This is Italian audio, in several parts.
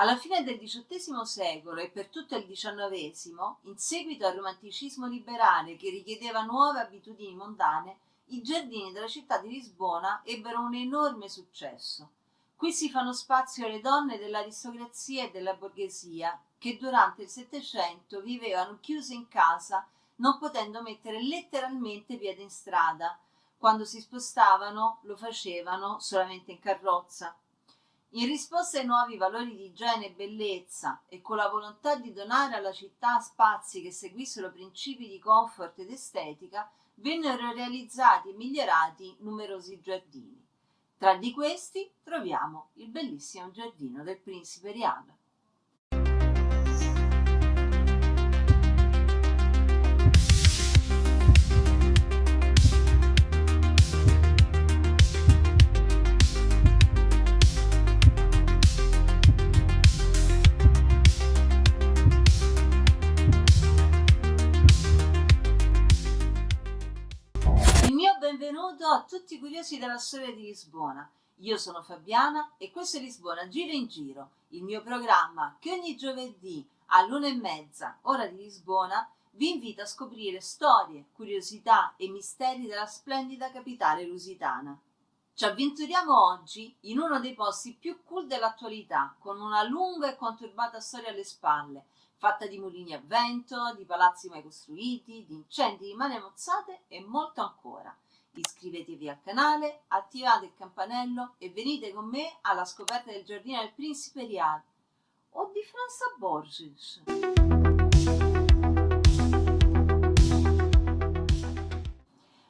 Alla fine del XVIII secolo e per tutto il XIX, in seguito al romanticismo liberale che richiedeva nuove abitudini mondane, i giardini della città di Lisbona ebbero un enorme successo. Qui si fanno spazio alle donne dell'aristocrazia e della borghesia, che durante il Settecento vivevano chiuse in casa, non potendo mettere letteralmente piede in strada. Quando si spostavano, lo facevano solamente in carrozza. In risposta ai nuovi valori di igiene e bellezza e con la volontà di donare alla città spazi che seguissero principi di comfort ed estetica, vennero realizzati e migliorati numerosi giardini. Tra di questi troviamo il bellissimo giardino del Principe Reale. Il mio benvenuto a tutti i curiosi della storia di Lisbona. Io sono Fabiana e questo è Lisbona Giro in Giro, il mio programma che ogni giovedì all'1:30, ora di Lisbona, vi invita a scoprire storie, curiosità e misteri della splendida capitale lusitana. Ci avventuriamo oggi in uno dei posti più cool dell'attualità, con una lunga e conturbata storia alle spalle, fatta di mulini a vento, di palazzi mai costruiti, di incendi di mani mozzate e molto ancora. Iscrivetevi al canale, attivate il campanello e venite con me alla scoperta del giardino del Principe Reale o di Franza Borges.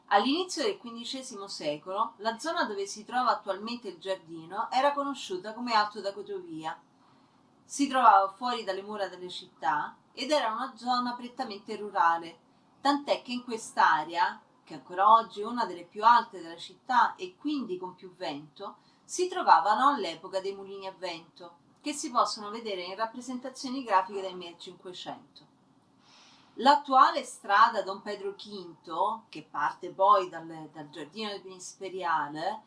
All'inizio del XV secolo, la zona dove si trova attualmente il giardino era conosciuta come Alto da Cotovia. Si trovava fuori dalle mura delle città ed era una zona prettamente rurale, tant'è che in quest'area, che ancora oggi è una delle più alte della città e quindi con più vento, si trovavano all'epoca dei mulini a vento, che si possono vedere in rappresentazioni grafiche del 1500. L'attuale strada Don Pedro V, che parte poi dal giardino del Principe Reale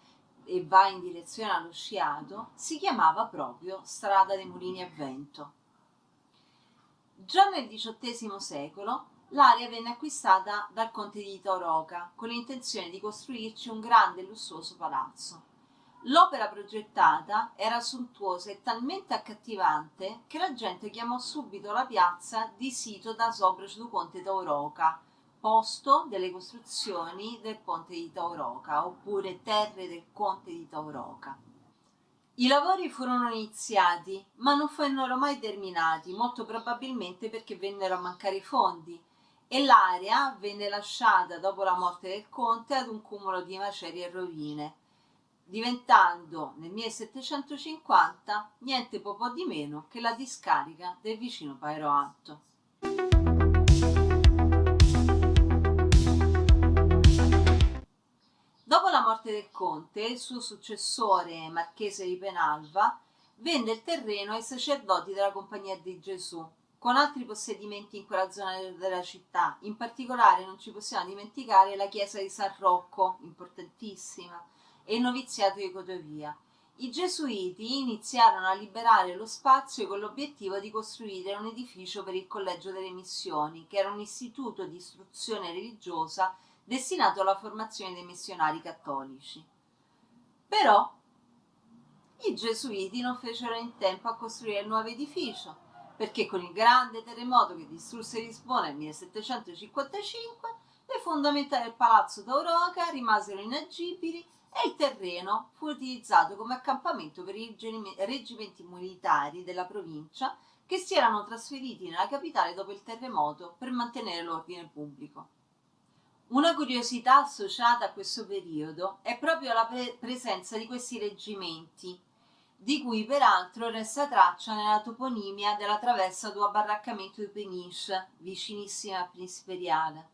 e va in direzione allo Sciato, si chiamava proprio Strada dei Mulini a Vento. Già nel XVIII secolo l'area venne acquistata dal conte di Taoroca con l'intenzione di costruirci un grande e lussuoso palazzo. L'opera progettata era sontuosa e talmente accattivante che la gente chiamò subito la piazza di Sito das Obras do Conte Taoroca, posto delle costruzioni del Conte di Taoroca, oppure terre del Conte di Taoroca. I lavori furono iniziati, ma non furono mai terminati, molto probabilmente perché vennero a mancare i fondi, e l'area venne lasciata dopo la morte del conte ad un cumulo di macerie e rovine, diventando nel 1750 niente po' di meno che la discarica del vicino Pairo Alto. Dopo la morte del conte, il suo successore, marchese di Penalva, vende il terreno ai sacerdoti della Compagnia di Gesù, con altri possedimenti in quella zona della città. In particolare non ci possiamo dimenticare la chiesa di San Rocco, importantissima, e il noviziato di Cotovia. I gesuiti iniziarono a liberare lo spazio con l'obiettivo di costruire un edificio per il Collegio delle Missioni, che era un istituto di istruzione religiosa destinato alla formazione dei missionari cattolici. Però i gesuiti non fecero in tempo a costruire il nuovo edificio, perché con il grande terremoto che distrusse Lisbona nel 1755 le fondamenta del palazzo Taoroca rimasero inagibili e il terreno fu utilizzato come accampamento per i reggimenti militari della provincia che si erano trasferiti nella capitale dopo il terremoto per mantenere l'ordine pubblico. Una curiosità associata a questo periodo è proprio la presenza di questi reggimenti, di cui peraltro resta traccia nella toponimia della traversa do Barraccamento di Peniche, vicinissima al Principe Reale.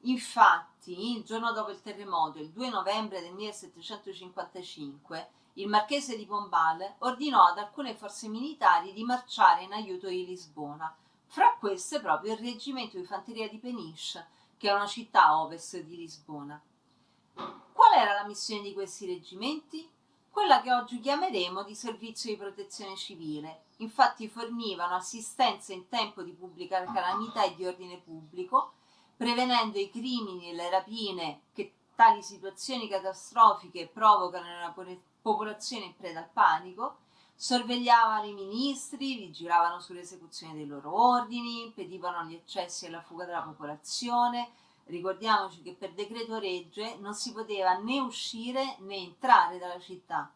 Infatti, il giorno dopo il terremoto, il 2 novembre del 1755, il marchese di Pombal ordinò ad alcune forze militari di marciare in aiuto di Lisbona, fra queste proprio il reggimento di fanteria di Peniche, che è una città a ovest di Lisbona. Qual era la missione di questi reggimenti? Quella che oggi chiameremo di servizio di protezione civile, infatti fornivano assistenza in tempo di pubblica calamità e di ordine pubblico, prevenendo i crimini e le rapine che tali situazioni catastrofiche provocano nella popolazione in preda al panico, sorvegliavano i ministri, vigilavano sull'esecuzione dei loro ordini, impedivano gli eccessi e la fuga della popolazione. Ricordiamoci che per decreto regge non si poteva né uscire né entrare dalla città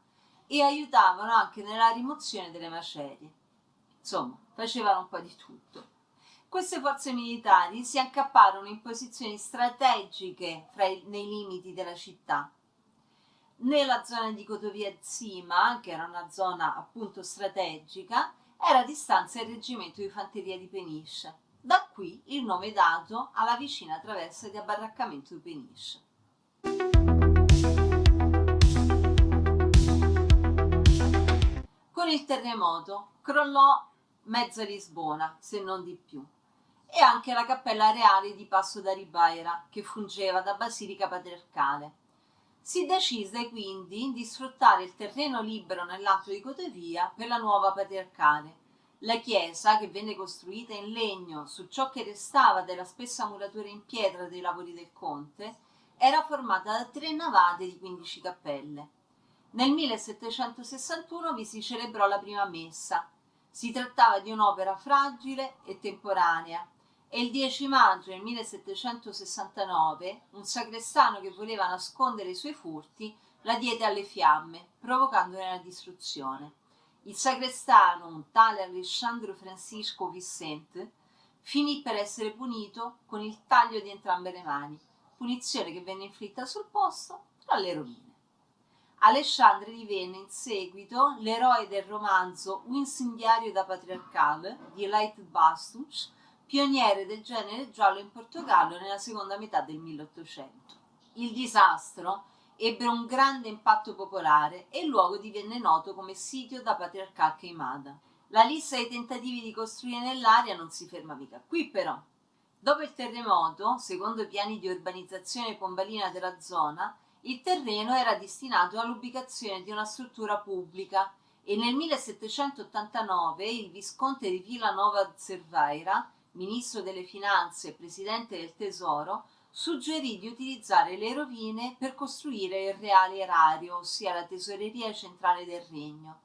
e aiutavano anche nella rimozione delle macerie. Insomma, facevano un po' di tutto. Queste forze militari si accapparono in posizioni strategiche nei limiti della città. Nella zona di Cotovia Zima, che era una zona appunto strategica, era a distanza il reggimento di fanteria di Peniche. Da qui il nome dato alla vicina traversa di abbarraccamento di Peniche. Con il terremoto crollò mezza Lisbona, se non di più, e anche la cappella reale di Passo da Ribeira, che fungeva da basilica patriarcale. Si decise quindi di sfruttare il terreno libero nell'Alto di Cotovia per la nuova patriarcale. La chiesa, che venne costruita in legno su ciò che restava della spessa muratura in pietra dei lavori del conte, era formata da 3 navate di 15 cappelle. Nel 1761 vi si celebrò la prima messa. Si trattava di un'opera fragile e temporanea, e il 10 maggio del 1769 un sacrestano che voleva nascondere i suoi furti la diede alle fiamme, provocandone la distruzione. Il sacrestano, un tale Alessandro Francisco Vicente, finì per essere punito con il taglio di entrambe le mani, punizione che venne inflitta sul posto tra le rovine. Alessandro divenne in seguito l'eroe del romanzo Un incendiario da patriarcale di Leite Bastos, pioniere del genere giallo in Portogallo nella seconda metà del 1800. Il disastro ebbe un grande impatto popolare e il luogo divenne noto come sitio da patriarcal Queimada. La lista dei tentativi di costruire nell'area non si ferma mica qui però. Dopo il terremoto, secondo i piani di urbanizzazione pombalina della zona, il terreno era destinato all'ubicazione di una struttura pubblica e nel 1789 il visconte di Villanova Cerveira, ministro delle finanze e presidente del tesoro, suggerì di utilizzare le rovine per costruire il reale erario, ossia la tesoreria centrale del regno.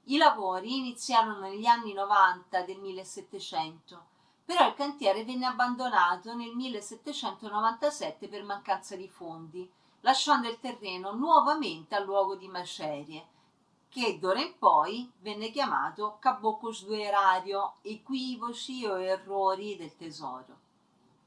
I lavori iniziarono negli anni 90 del 1700, però il cantiere venne abbandonato nel 1797 per mancanza di fondi, lasciando il terreno nuovamente a luogo di macerie, che d'ora in poi venne chiamato Caboclos do Erario, equivoci o errori del tesoro.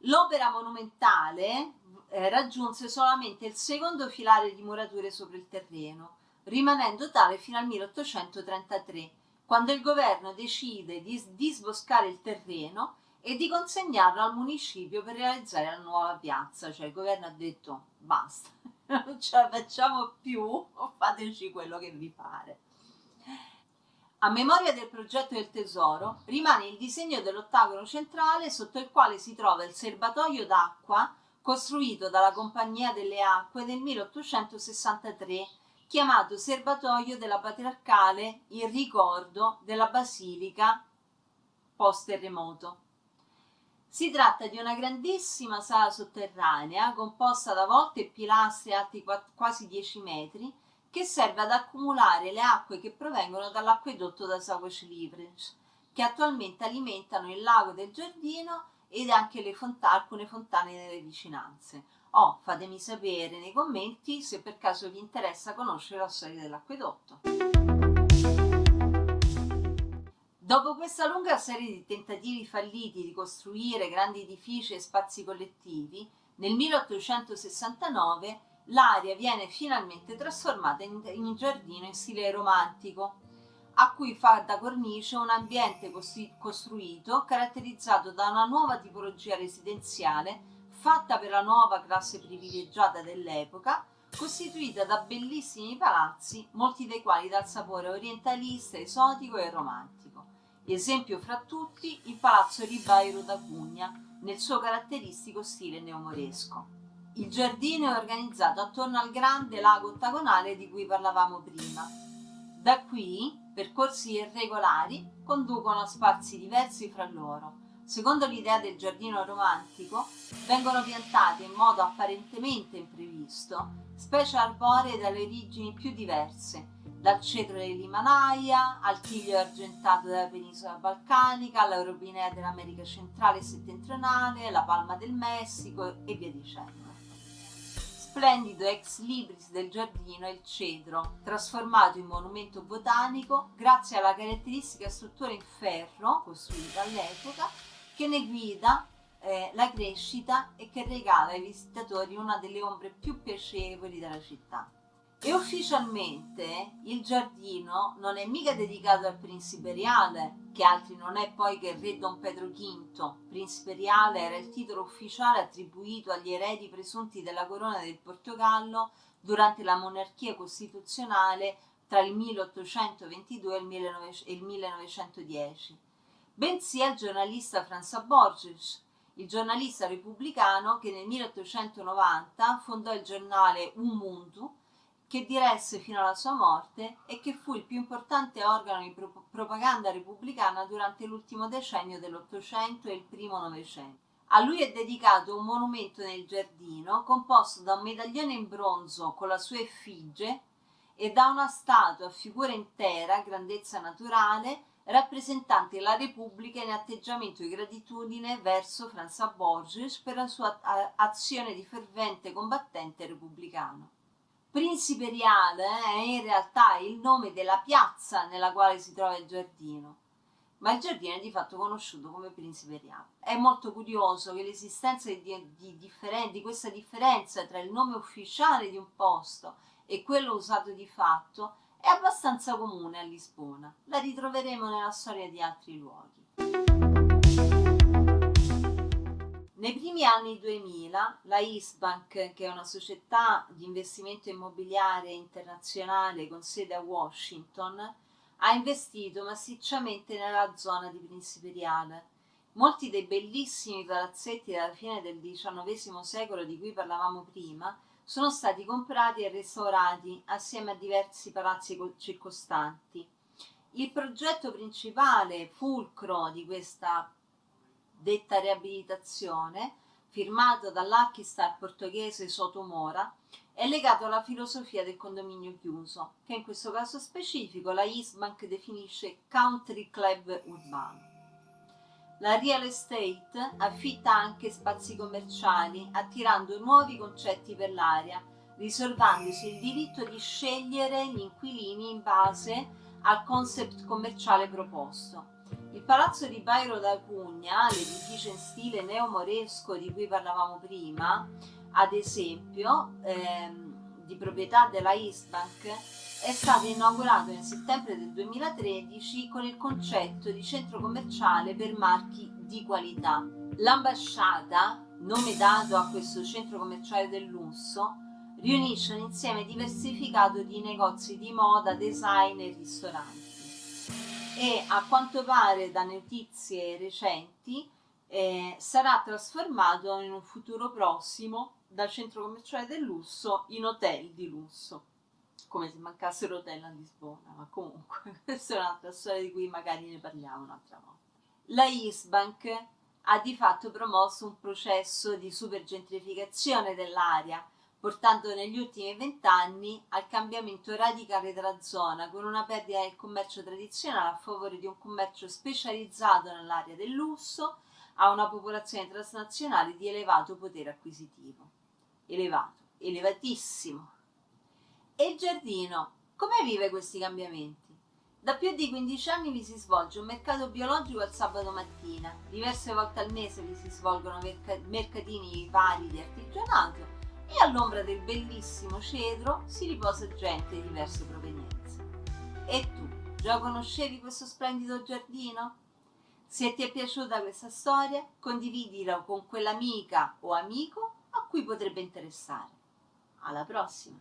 L'opera monumentale raggiunse solamente il secondo filare di murature sopra il terreno, rimanendo tale fino al 1833, quando il governo decide di disboscare il terreno e di consegnarlo al municipio per realizzare la nuova piazza. Cioè il governo ha detto basta, non ce la facciamo più, fateci quello che vi pare. A memoria del progetto del tesoro rimane il disegno dell'ottagono centrale sotto il quale si trova il serbatoio d'acqua costruito dalla Compagnia delle Acque nel 1863, chiamato Serbatoio della Patriarcale in ricordo della Basilica post-terremoto. Si tratta di una grandissima sala sotterranea composta da volte e pilastri alti quasi 10 metri che serve ad accumulare le acque che provengono dall'acquedotto da Sagoci Livres, che attualmente alimentano il lago del giardino ed anche alcune fontane nelle vicinanze. Fatemi sapere nei commenti se per caso vi interessa conoscere la storia dell'acquedotto. Dopo questa lunga serie di tentativi falliti di costruire grandi edifici e spazi collettivi, nel 1869 l'area viene finalmente trasformata in giardino in stile romantico, a cui fa da cornice un ambiente costruito caratterizzato da una nuova tipologia residenziale fatta per la nuova classe privilegiata dell'epoca, costituita da bellissimi palazzi, molti dei quali dal sapore orientalista, esotico e romantico. Esempio fra tutti il Palazzo Ribeiro da Cunha, nel suo caratteristico stile neomoresco. Il giardino è organizzato attorno al grande lago ottagonale di cui parlavamo prima. Da qui Percorsi irregolari conducono a spazi diversi fra loro. Secondo l'idea del giardino romantico, vengono piantate in modo apparentemente imprevisto specie arboree dalle origini più diverse, dal cedro dell'Himalaya al tiglio argentato della penisola balcanica, all'europinea dell'America centrale e settentrionale, la palma del Messico e via dicendo. Splendido ex libris del giardino è il cedro, trasformato in monumento botanico grazie alla caratteristica struttura in ferro costruita all'epoca che ne guida la crescita e che regala ai visitatori una delle ombre più piacevoli della città. E ufficialmente il giardino non è mica dedicato al principe reale, che altri non è poi che il re Don Pedro V. Principe reale era il titolo ufficiale attribuito agli eredi presunti della corona del Portogallo durante la monarchia costituzionale tra il 1822 e il 1910, bensì al giornalista François Borges, il giornalista repubblicano che nel 1890 fondò il giornale Un Mundo, che diresse fino alla sua morte e che fu il più importante organo di propaganda repubblicana durante l'ultimo decennio dell'Ottocento e il primo Novecento. A lui è dedicato un monumento nel giardino composto da un medaglione in bronzo con la sua effigie e da una statua a figura intera, grandezza naturale, rappresentante la Repubblica in atteggiamento di gratitudine verso François Borges per la sua azione di fervente combattente repubblicano. Principe Reale è in realtà il nome della piazza nella quale si trova il giardino, ma il giardino è di fatto conosciuto come Principe Reale. È molto curioso che l'esistenza di questa differenza tra il nome ufficiale di un posto e quello usato di fatto è abbastanza comune a Lisbona. La ritroveremo nella storia di altri luoghi. Nei primi anni 2000 la Isbank, che è una società di investimento immobiliare internazionale con sede a Washington, ha investito massicciamente nella zona di Principe Reale. Molti dei bellissimi palazzetti della fine del XIX secolo di cui parlavamo prima sono stati comprati e restaurati assieme a diversi palazzi circostanti. Il progetto principale, fulcro di questa detta riabilitazione, firmato dall'archistar portoghese Sotomora, è legato alla filosofia del condominio chiuso, che in questo caso specifico la Isbank definisce country club urbano. La real estate affitta anche spazi commerciali, attirando nuovi concetti per l'area, riservandosi il diritto di scegliere gli inquilini in base al concept commerciale proposto. Il palazzo di Bairro da Cunha, l'edificio in stile neomoresco di cui parlavamo prima, ad esempio, di proprietà della Isbank, è stato inaugurato nel settembre del 2013 con il concetto di centro commerciale per marchi di qualità. L'ambasciata, nome dato a questo centro commerciale del lusso, riunisce un insieme diversificato di negozi di moda, design e ristoranti. E a quanto pare da notizie recenti sarà trasformato in un futuro prossimo dal centro commerciale del lusso in hotel di lusso, come se mancassero hotel a Lisbona, ma comunque questa è un'altra storia di cui magari ne parliamo un'altra volta. La Isbank ha di fatto promosso un processo di supergentrificazione dell'area, portando negli ultimi 20 anni al cambiamento radicale della zona, con una perdita del commercio tradizionale a favore di un commercio specializzato nell'area del lusso, a una popolazione transnazionale di elevato potere acquisitivo. Elevatissimo. E il giardino, come vive questi cambiamenti? Da più di 15 anni vi si svolge un mercato biologico al sabato mattina, diverse volte al mese vi si svolgono mercatini vari di artigianato e all'ombra del bellissimo cedro si riposa gente di diverse provenienze. E tu, già conoscevi questo splendido giardino? Se ti è piaciuta questa storia, condividila con quell'amica o amico a cui potrebbe interessare. Alla prossima!